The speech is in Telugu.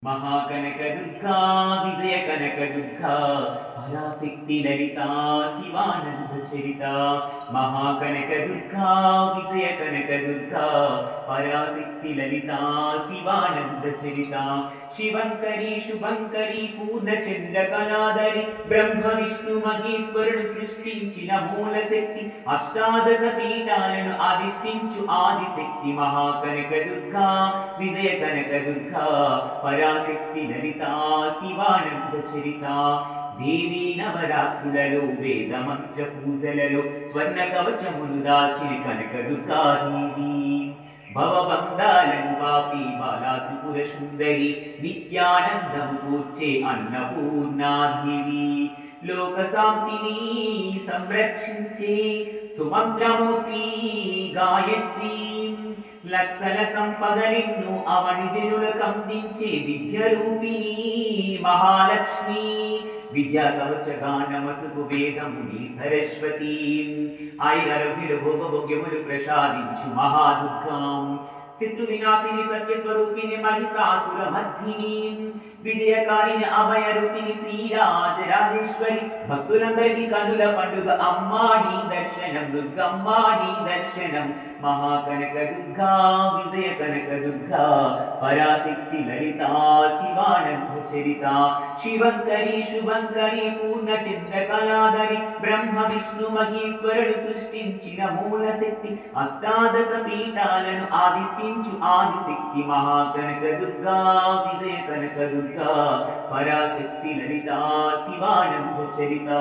महाकनक दुर्गा विजय कनक दुर्गा पराशक्ति ललिता शिवानंद चरिता महाकनक दुर्गा विजय कनक दुर्गा पराशक्ति ललिता शिवानंद चरिता शिवंकरी शुभंकरी पूर्णचंद्र कलाधरी ब्रह्म विष्णु महेश्वरुడు సృష్టించిన మూల శక్తి అష్టాదశ పీఠాలను అధిష్ఠించు ఆదిశక్తి మహాకనక దుర్గా విజయ కనక దుర్గా పరాశక్తి లలితా శివానంద చరిత దేవీ నవరాత్రులలో వేద మంత్ర పూజలలో స్వర్ణ కవచములు దాచిన కనక దుర్గాదేవి భవబంధాలను పాపి బాలా త్రిపుర సుందరి నిత్యానందము కూర్చే అన్నపూర్ణాదేవి లోక శాంతిని సంరక్షించే సుమంత్రమూర్తి గాయత్రి లక్షల సంపదలిన్ను అవని జనులకు అందించే దివ్య రూపిణి మహాలక్ష్మి విద్యా కవచ గానమసుకు వేదముని సరస్వతి ఐరరుగిరు భోగభోగ్యములు ప్రసాదించు మహాదుర్గాం శత్రు వినాశిని సత్య స్వరూపిణి మహిషాసుర మర్దిని విజయకారిణి అభయ రూపిణి శ్రీరాజరాజేశ్వరి భక్తులందరికీ కన్నుల పండుగ అమ్మా నీ దర్శనం దుర్గమ్మా నీ దర్శనం మహాకనక దుర్గా విజయ కనక దుర్గా పరాశక్తి లలితా శివానంద చరిత శివంకరి శుభంకరి పూర్ణచంద్ర కళాధరి బ్రహ్మ విష్ణు మహేశ్వరుడు సృష్టించిన మూల శక్తి అష్టాదశ పీఠాలను ఆదిష్టించు ఆదిశక్తి మహాకనక దుర్గా విజయ కనక దుర్గా పరాశక్తి లలితా శివానంద చరిత